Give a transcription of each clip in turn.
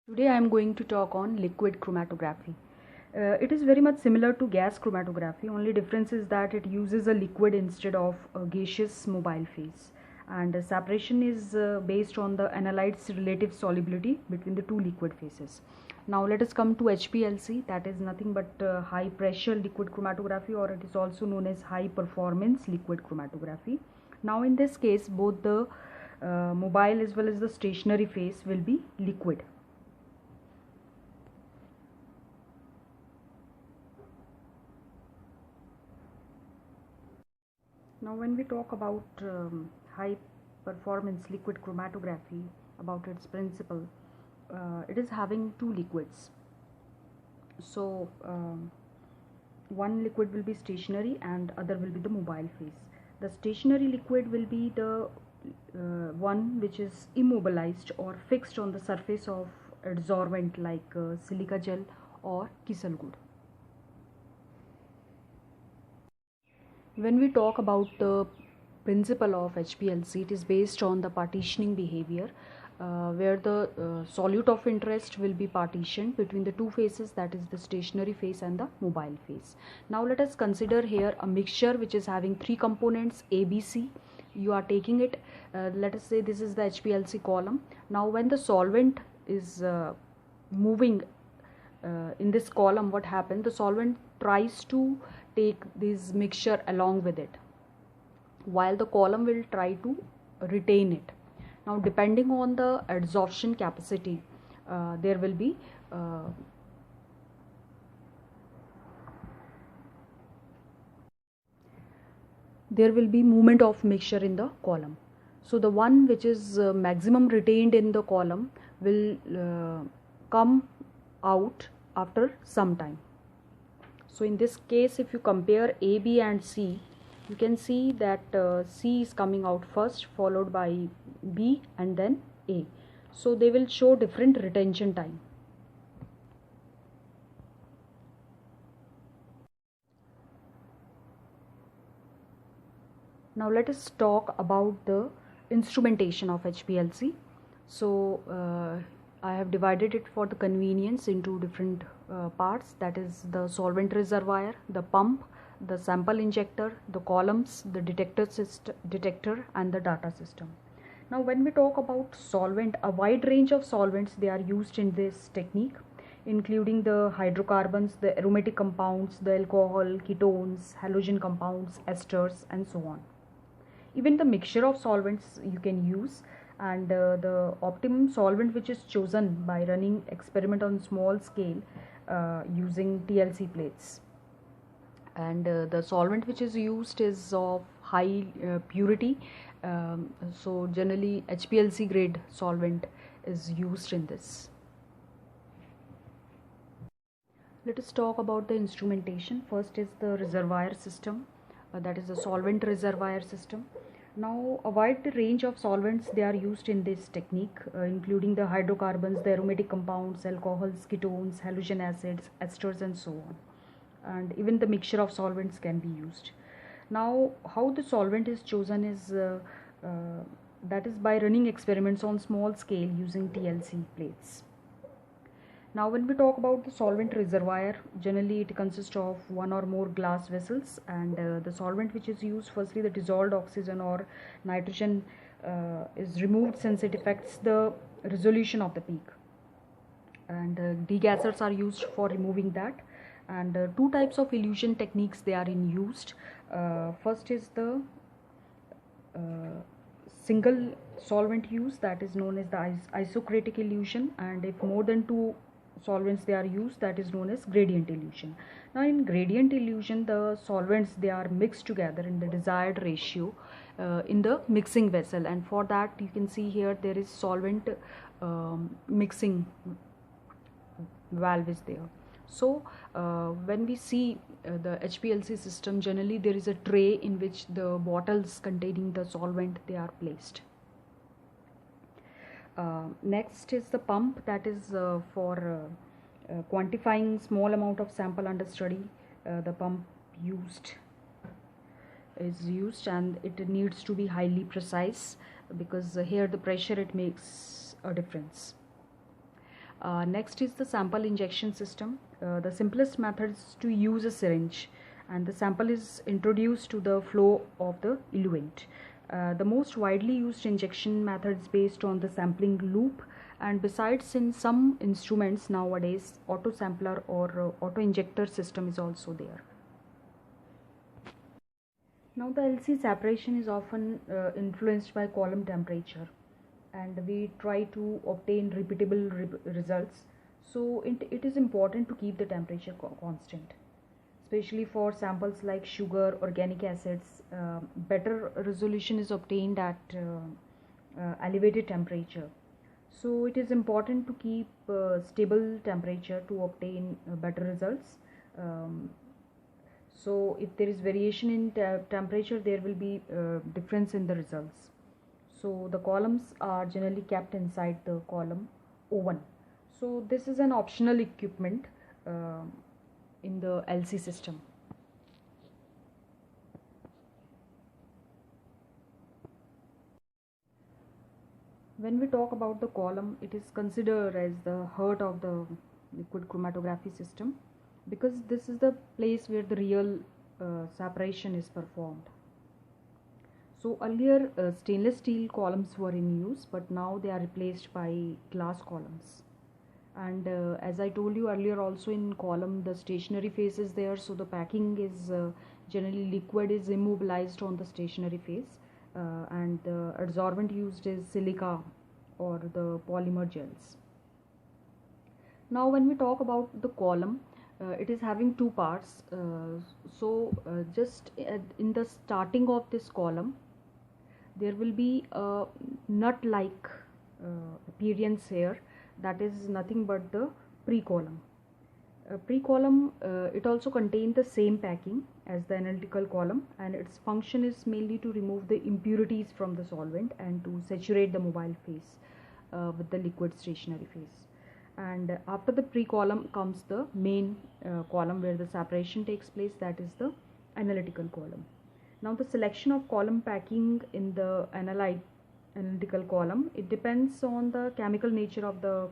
Today I am going to talk on liquid chromatography. It is very much similar to gas chromatography, only difference is that it uses a liquid instead of a gaseous mobile phase. And separation is based on the analyte's relative solubility between the two liquid phases. Now let us come to HPLC, that is nothing but high pressure liquid chromatography, or it is also known as high performance liquid chromatography. Now in this case both the mobile as well as the stationary phase will be liquid. Now when we talk about high performance liquid chromatography, about its principle, it is having two liquids. So one liquid will be stationary and other will be the mobile phase. The stationary liquid will be the one which is immobilized or fixed on the surface of adsorbent like silica gel or Kieselguhr. When we talk about the principle of HPLC, it is based on the partitioning behavior, where the solute of interest will be partitioned between the two phases, that is the stationary phase and the mobile phase. Now let us consider here a mixture which is having three components A, B, C. You are taking it, let us say this is the HPLC column. Now when the solvent is moving in this column, what happened, the solvent tries to take this mixture along with it, while the column will try to retain it. Now depending on the adsorption capacity, there will be movement of mixture in the column. So the one which is maximum retained in the column will come out after some time. So in this case, if you compare A, B and C, you can see that C is coming out first, followed by B and then A. So they will show different retention time. Now let us talk about the instrumentation of HPLC. So I have divided it for the convenience into different parts, that is the solvent reservoir, the pump, the sample injector, the columns, the detector and the data system. Now when we talk about solvent, a wide range of solvents they are used in this technique, including the hydrocarbons, the aromatic compounds, the alcohol, ketones, halogen compounds, esters and so on. Even the mixture of solvents you can use, and the optimum solvent which is chosen by running experiment on small scale using TLC plates, and the solvent which is used is of high purity, so generally HPLC grade solvent is used in this. Let us talk about the instrumentation. First is the reservoir system, that is the solvent reservoir system. Now a wide range of solvents they are used in this technique, including the hydrocarbons, the aromatic compounds, alcohols, ketones, halogen acids, esters and so on. And even the mixture of solvents can be used. Now how the solvent is chosen is that is by running experiments on small scale using TLC plates. Now when we talk about the solvent reservoir, generally it consists of one or more glass vessels, and the solvent which is used, firstly the dissolved oxygen or nitrogen is removed since it affects the resolution of the peak, and degassers are used for removing that. And two types of elution techniques they are in used. First is the single solvent use, that is known as the isocratic elution, and if more than two solvents they are used, that is known as gradient elution. Now in gradient elution, the solvents they are mixed together in the desired ratio in the mixing vessel, and for that you can see here there is solvent mixing valve is there. So when we see the HPLC system, generally there is a tray in which the bottles containing the solvent they are placed. Next is the pump, that is for quantifying small amount of sample under study. The pump is used, and it needs to be highly precise, because here the pressure it makes a difference. Next is the sample injection system. The simplest method is to use a syringe, and the sample is introduced to the flow of the eluent. The most widely used injection methods based on the sampling loop, and besides, in some instruments nowadays, auto sampler or auto injector system is also there. Now the LC separation is often influenced by column temperature, and we try to obtain repeatable results. So it is important to keep the temperature constant, especially for samples like sugar, organic acids. Better resolution is obtained at elevated temperature. So it is important to keep stable temperature to obtain better results. So if there is variation in temperature, there will be difference in the results. So the columns are generally kept inside the column oven. So this is an optional equipment in the LC system. When we talk about the column, it is considered as the heart of the liquid chromatography system, because this is the place where the real separation is performed. So earlier stainless steel columns were in use, but now they are replaced by glass columns. And as I told you earlier, also in column the stationary phase is there, so the packing is generally liquid is immobilized on the stationary phase, and the adsorbent used is silica or the polymer gels. Now when we talk about the column, it is having two parts. Just in the starting of this column, there will be a nut like appearance here, that is nothing but the pre-column. Pre-column, it also contains the same packing as the analytical column, and its function is mainly to remove the impurities from the solvent and to saturate the mobile phase with the liquid stationary phase. And after the pre-column comes the main column where the separation takes place, that is the analytical column. Now the selection of column packing in the analytical column, it depends on the chemical nature of the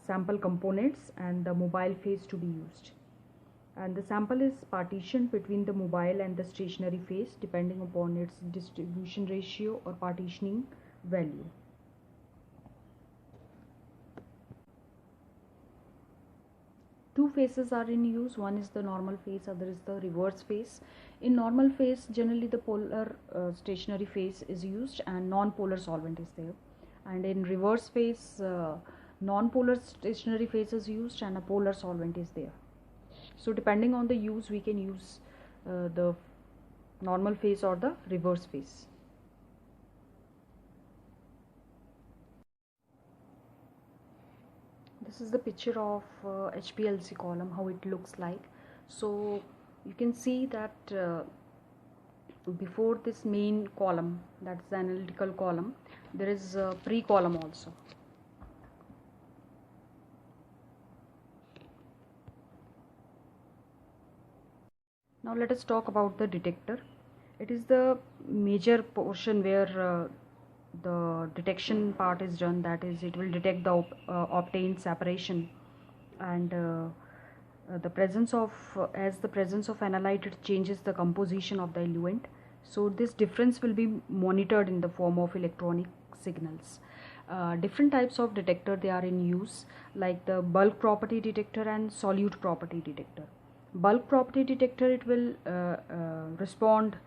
sample components and the mobile phase to be used. And the sample is partitioned between the mobile and the stationary phase depending upon its distribution ratio or partitioning value. Two phases are in use. One is the normal phase, other is the reverse phase. In normal phase, generally the polar stationary phase is used and non-polar solvent is there. And in reverse phase, non-polar stationary phase is used and a polar solvent is there. So depending on the use, we can use the normal phase or the reverse phase. This is the picture of HPLC column, how it looks like. So you can see that before this main column, that's the analytical column, there is a pre-column also. Now let us talk about the detector. It is the major portion where the detection part is done, that is it will detect the obtained separation, and the presence of as the presence of analyte, it changes the composition of the eluent. So this difference will be monitored in the form of electronic signals. Different types of detector they are in use, like the bulk property detector and solute property detector. Bulk property detector, it will respond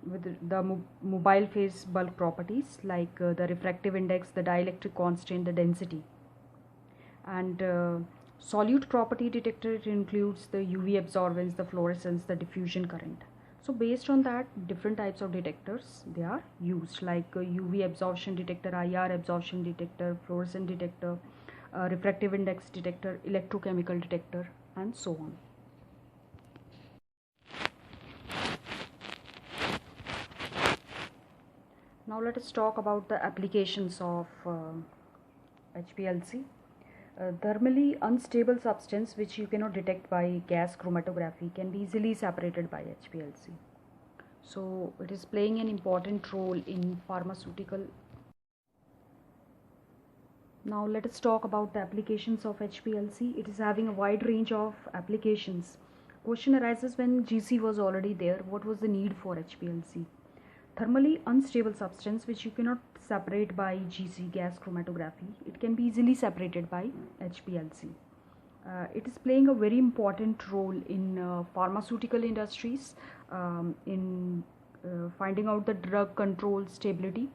with the mobile phase bulk properties, like the refractive index, the dielectric constant, the density. And solute property detector, it includes the UV absorbance, the fluorescence, the diffusion current. So based on that, different types of detectors they are used, like UV absorption detector, IR absorption detector, fluorescent detector, refractive index detector, electrochemical detector, and so on. Now let us talk about the applications of HPLC. Thermally unstable substance which you cannot detect by gas chromatography can be easily separated by HPLC. So it is playing an important role in pharmaceutical. Now let us talk about the applications of HPLC. It is having a wide range of applications. Question arises, when GC was already there, what was the need for HPLC? Thermally unstable substance which you cannot separate by GC, gas chromatography, it can be easily separated by HPLC. It is playing a very important role in pharmaceutical industries, in finding out the drug control stability,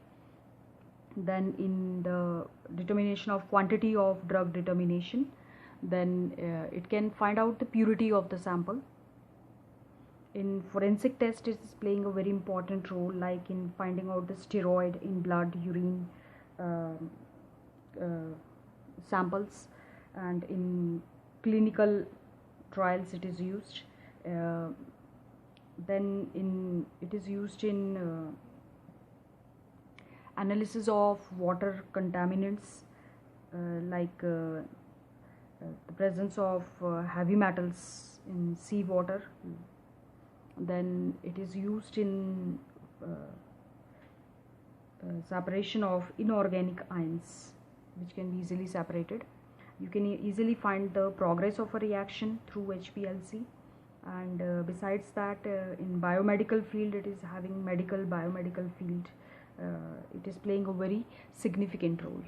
then in the determination of quantity of drug determination, then it can find out the purity of the sample. In forensic test, it is playing a very important role, like in finding out the steroid in blood, urine samples, and in clinical trials it is used. Then it is used in analysis of water contaminants, the presence of heavy metals in seawater. Then it is used in separation of inorganic ions, which can be easily separated. You can easily find the progress of a reaction through HPLC. And besides that, in biomedical field, it is having biomedical field. It is playing a very significant role.